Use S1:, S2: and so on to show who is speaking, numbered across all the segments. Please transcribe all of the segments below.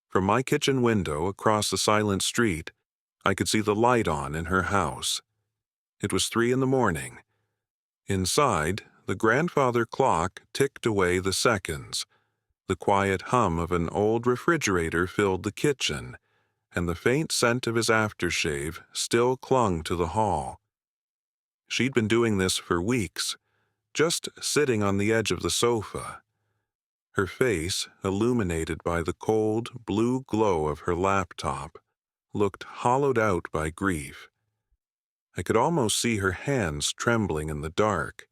S1: From my kitchen window across the silent street, I could see the light on in her house. It was 3 in the morning. Inside, the grandfather clock ticked away the seconds. The quiet hum of an old refrigerator filled the kitchen, and the faint scent of his aftershave still clung to the hall. She'd been doing this for weeks, just sitting on the edge of the sofa. Her face, illuminated by the cold, blue glow of her laptop, looked hollowed out by grief. I could almost see her hands trembling in the dark.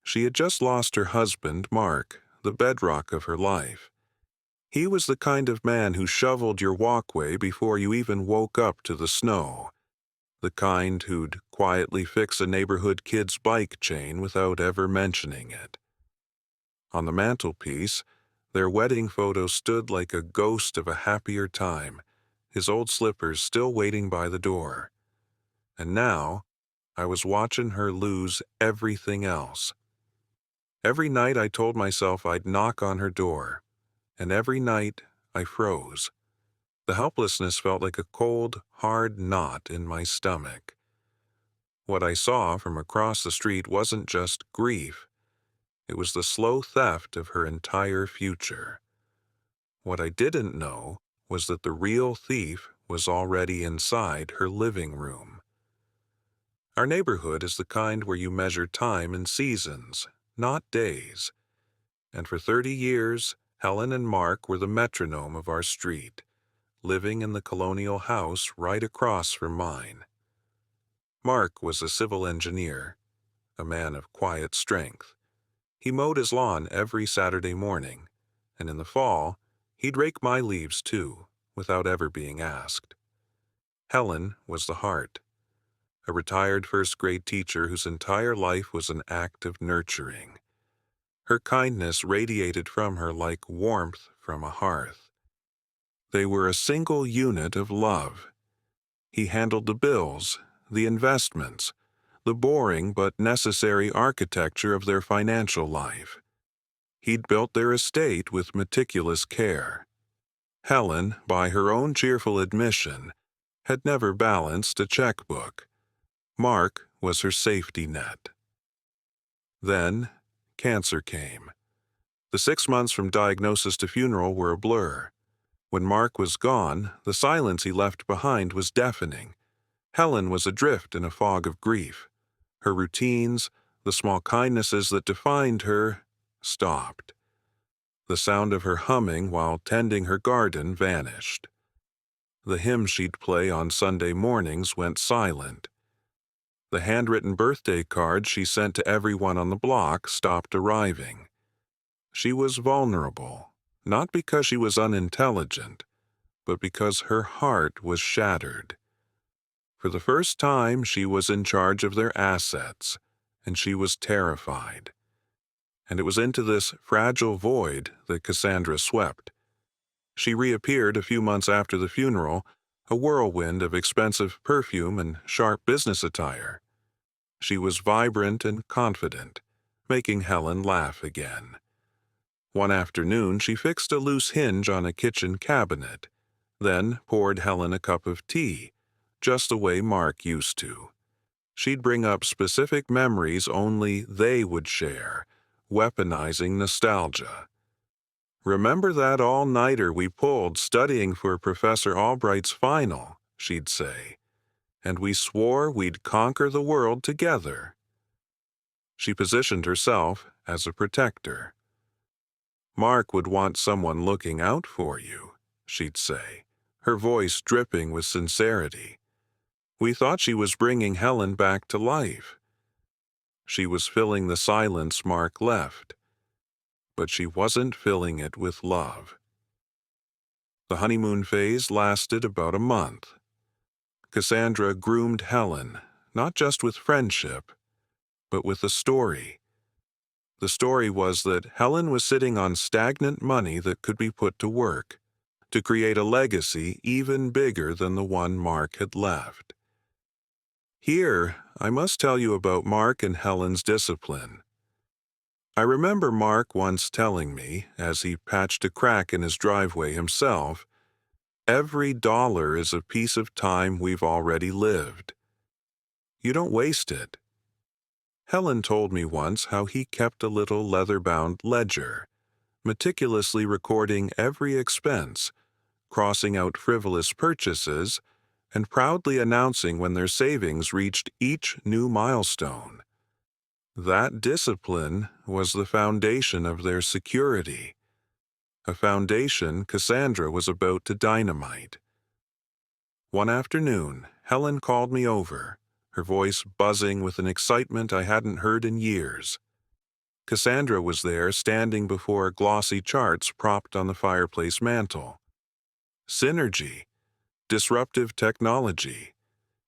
S1: She had just lost her husband, Mark, the bedrock of her life. He was the kind of man who shoveled your walkway before you even woke up to the snow, the kind who'd quietly fix a neighborhood kid's bike chain without ever mentioning it. On the mantelpiece, their wedding photo stood like a ghost of a happier time, his old slippers still waiting by the door. And now, I was watching her lose everything else. Every night I told myself I'd knock on her door, and every night I froze. The helplessness felt like a cold, hard knot in my stomach. What I saw from across the street wasn't just grief. It was the slow theft of her entire future. What I didn't know was that the real thief was already inside her living room. Our neighborhood is the kind where you measure time in seasons, not days. And for 30 years, Helen and Mark were the metronome of our street, living in the colonial house right across from mine. Mark was a civil engineer, a man of quiet strength. He mowed his lawn every Saturday morning, and in the fall, he'd rake my leaves too, without ever being asked. Helen was the heart, a retired first-grade teacher whose entire life was an act of nurturing. Her kindness radiated from her like warmth from a hearth. They were a single unit of love. He handled the bills, the investments, the boring but necessary architecture of their financial life. He'd built their estate with meticulous care. Helen, by her own cheerful admission, had never balanced a checkbook. Mark was her safety net. Then, cancer came. The 6 months from diagnosis to funeral were a blur. When Mark was gone, the silence he left behind was deafening. Helen was adrift in a fog of grief. Her routines, the small kindnesses that defined her, stopped. The sound of her humming while tending her garden vanished. The hymn she'd play on Sunday mornings went silent. The handwritten birthday cards she sent to everyone on the block stopped arriving. She was vulnerable, not because she was unintelligent, but because her heart was shattered. For the first time, she was in charge of their assets, and she was terrified. And it was into this fragile void that Cassandra swept. She reappeared a few months after the funeral, a whirlwind of expensive perfume and sharp business attire. She was vibrant and confident, making Helen laugh again. One afternoon, she fixed a loose hinge on a kitchen cabinet, then poured Helen a cup of tea, just the way Mark used to. She'd bring up specific memories only they would share, weaponizing nostalgia. "Remember that all-nighter we pulled studying for Professor Albright's final," she'd say, "and we swore we'd conquer the world together." She positioned herself as a protector. "Mark would want someone looking out for you," she'd say, her voice dripping with sincerity. We thought she was bringing Helen back to life. She was filling the silence Mark left, but she wasn't filling it with love. The honeymoon phase lasted about a month. Cassandra groomed Helen, not just with friendship, but with a story. The story was that Helen was sitting on stagnant money that could be put to work, to create a legacy even bigger than the one Mark had left. Here, I must tell you about Mark and Helen's discipline. I remember Mark once telling me, as he patched a crack in his driveway himself, Every dollar is a piece of time we've already lived. You don't waste it. Helen told me once how he kept a little leather-bound ledger, meticulously recording every expense, crossing out frivolous purchases, and proudly announcing when their savings reached each new milestone. That discipline was the foundation of their security, a foundation Cassandra was about to dynamite. One afternoon, Helen called me over, her voice buzzing with an excitement I hadn't heard in years. Cassandra was there, standing before glossy charts propped on the fireplace mantel. Synergy, disruptive technology,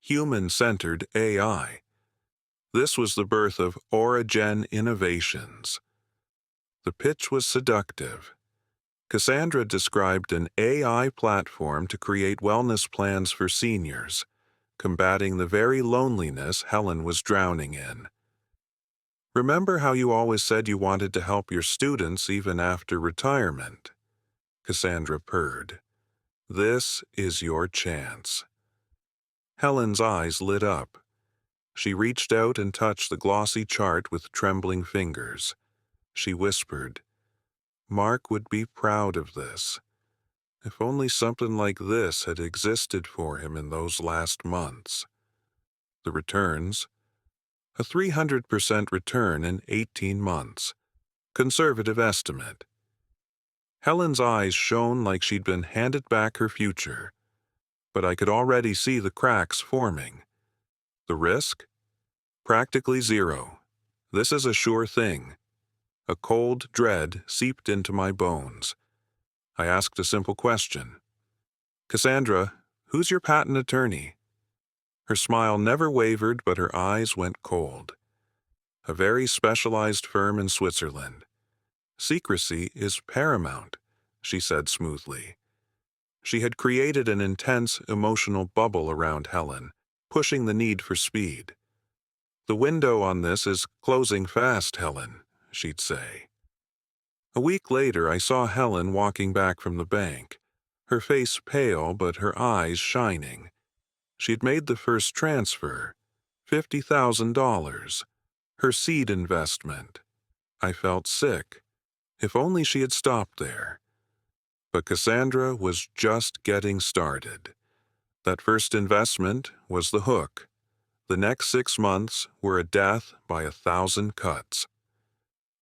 S1: human-centered AI. This was the birth of Origen Innovations. The pitch was seductive. Cassandra described an AI platform to create wellness plans for seniors, combating the very loneliness Helen was drowning in. "Remember how you always said you wanted to help your students even after retirement?" Cassandra purred. "This is your chance." Helen's eyes lit up. She reached out and touched the glossy chart with trembling fingers. She whispered, "Mark would be proud of this. If only something like this had existed for him in those last months." The returns? A 300% return in 18 months. Conservative estimate. Helen's eyes shone like she'd been handed back her future, but I could already see the cracks forming. The risk? Practically zero. This is a sure thing. A cold dread seeped into my bones. I asked a simple question. "Cassandra, who's your patent attorney?" Her smile never wavered, but her eyes went cold. "A very specialized firm in Switzerland. Secrecy is paramount," she said smoothly. She had created an intense emotional bubble around Helen, pushing the need for speed. "The window on this is closing fast, Helen," she'd say. A week later, I saw Helen walking back from the bank, her face pale but her eyes shining. She'd made the first transfer, $50,000, her seed investment. I felt sick. If only she had stopped there. But Cassandra was just getting started. That first investment was the hook. The next 6 months were a death by 1,000 cuts.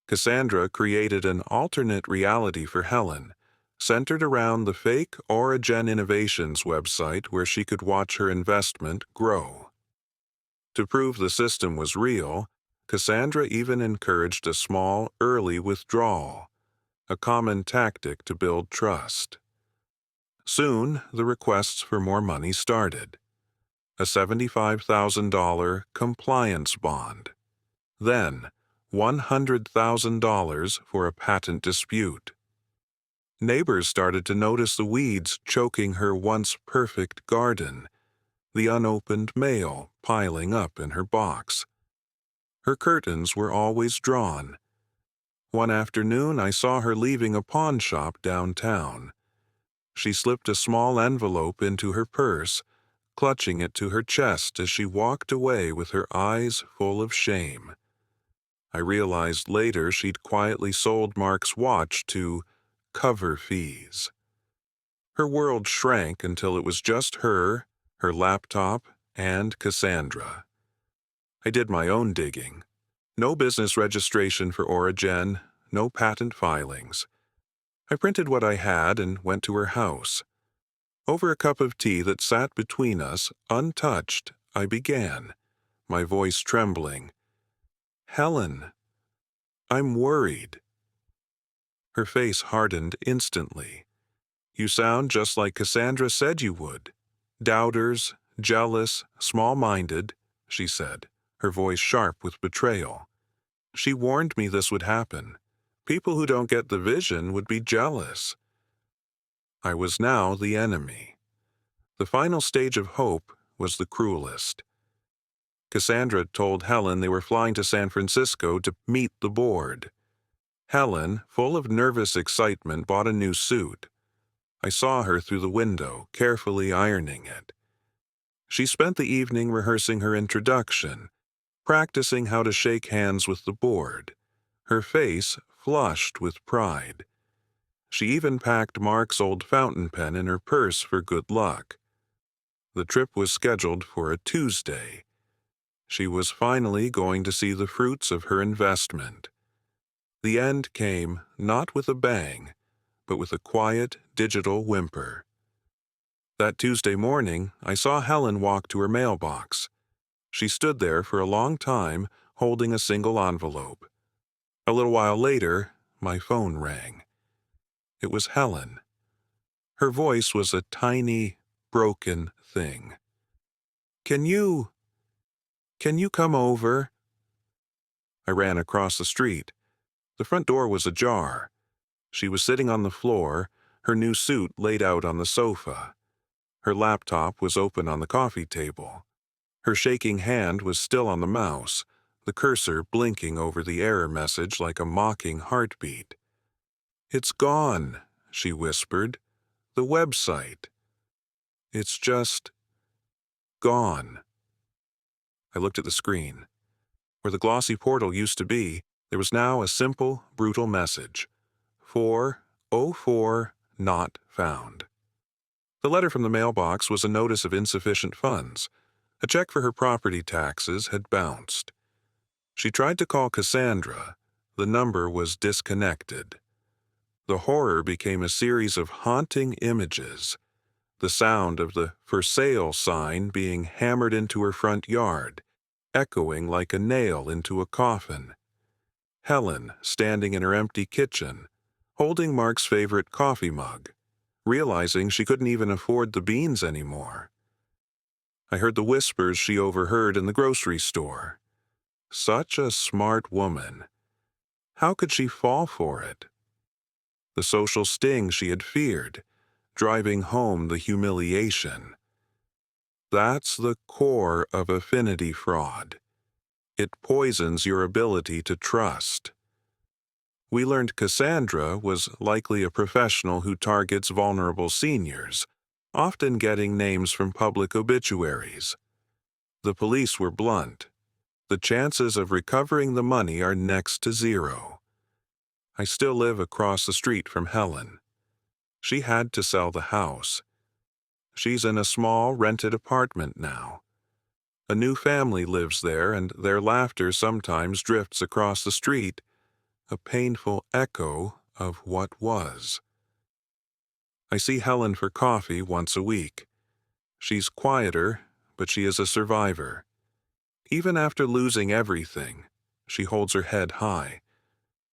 S1: Cassandra created an alternate reality for Helen, centered around the fake Origen Innovations website where she could watch her investment grow. To prove the system was real, Cassandra even encouraged a small, early withdrawal, a common tactic to build trust. Soon, the requests for more money started. A $75,000 compliance bond. Then, $100,000 for a patent dispute. Neighbors started to notice the weeds choking her once perfect garden, the unopened mail piling up in her box. Her curtains were always drawn. One afternoon, I saw her leaving a pawn shop downtown. She slipped a small envelope into her purse, clutching it to her chest as she walked away with her eyes full of shame. I realized later she'd quietly sold Mark's watch to cover fees. Her world shrank until it was just her laptop, and Cassandra. I did my own digging. No business registration for Origen, no patent filings. I printed what I had and went to her house. Over a cup of tea that sat between us, untouched, I began, my voice trembling. "Helen, I'm worried." Her face hardened instantly. "You sound just like Cassandra said you would. Doubters, jealous, small-minded," she said, her voice sharp with betrayal. "She warned me this would happen. People who don't get the vision would be jealous." I was now the enemy. The final stage of hope was the cruelest. Cassandra told Helen they were flying to San Francisco to meet the board. Helen, full of nervous excitement, bought a new suit. I saw her through the window, carefully ironing it. She spent the evening rehearsing her introduction, practicing how to shake hands with the board, her face flushed with pride. She even packed Mark's old fountain pen in her purse for good luck. The trip was scheduled for a Tuesday. She was finally going to see the fruits of her investment. The end came not with a bang, but with a quiet, digital whimper. That Tuesday morning, I saw Helen walk to her mailbox. She stood there for a long time, holding a single envelope. A little while later, my phone rang. It was Helen. Her voice was a tiny, broken thing. Can you come over?" I ran across the street. The front door was ajar. She was sitting on the floor, her new suit laid out on the sofa. Her laptop was open on the coffee table. Her shaking hand was still on the mouse, the cursor blinking over the error message like a mocking heartbeat. "It's gone," she whispered. "The website. It's just gone." I looked at the screen. Where the glossy portal used to be, there was now a simple, brutal message. 404 not found. The letter from the mailbox was a notice of insufficient funds. A check for her property taxes had bounced. She tried to call Cassandra. The number was disconnected. The horror became a series of haunting images. The sound of the "for sale" sign being hammered into her front yard, echoing like a nail into a coffin. Helen standing in her empty kitchen, holding Mark's favorite coffee mug, realizing she couldn't even afford the beans anymore. I heard the whispers she overheard in the grocery store. Such a smart woman. How could she fall for it? The social sting she had feared, driving home the humiliation. That's the core of affinity fraud. It poisons your ability to trust. We learned Cassandra was likely a professional who targets vulnerable seniors, often getting names from public obituaries. The police were blunt. The chances of recovering the money are next to zero. I still live across the street from Helen. She had to sell the house. She's in a small rented apartment now. A new family lives there, and their laughter sometimes drifts across the street, a painful echo of what was. I see Helen for coffee once a week. She's quieter, but she is a survivor. Even after losing everything, she holds her head high.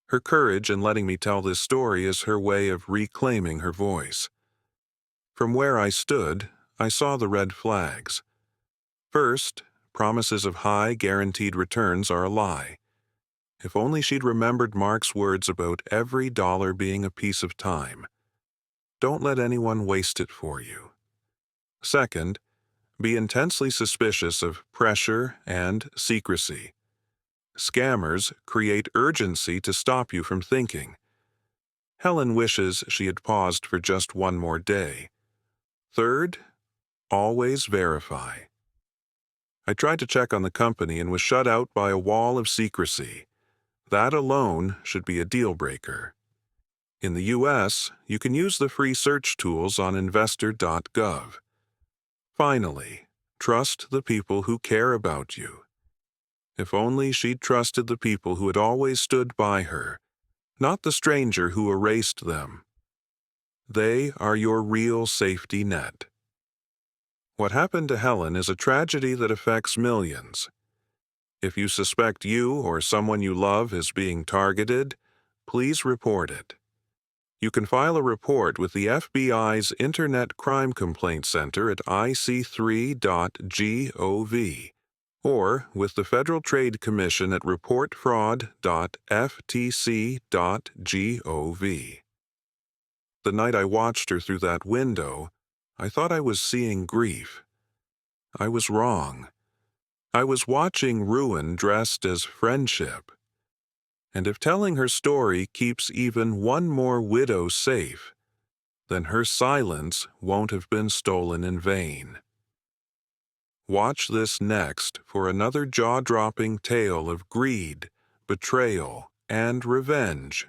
S1: Her courage in letting me tell this story is her way of reclaiming her voice. From where I stood, I saw the red flags. First, promises of high, guaranteed returns are a lie. If only she'd remembered Mark's words about every dollar being a piece of time. Don't let anyone waste it for you. Second, be intensely suspicious of pressure and secrecy. Scammers create urgency to stop you from thinking. Helen wishes she had paused for just one more day. Third, always verify. I tried to check on the company and was shut out by a wall of secrecy. That alone should be a deal breaker. In the U.S., you can use the free search tools on investor.gov. Finally, trust the people who care about you. If only she'd trusted the people who had always stood by her, not the stranger who erased them. They are your real safety net. What happened to Helen is a tragedy that affects millions. If you suspect you or someone you love is being targeted, please report it. You can file a report with the FBI's Internet Crime Complaint Center at ic3.gov or with the Federal Trade Commission at reportfraud.ftc.gov. The night I watched her through that window, I thought I was seeing grief. I was wrong. I was watching ruin dressed as friendship. And if telling her story keeps even one more widow safe, then her silence won't have been stolen in vain. Watch this next for another jaw-dropping tale of greed, betrayal, and revenge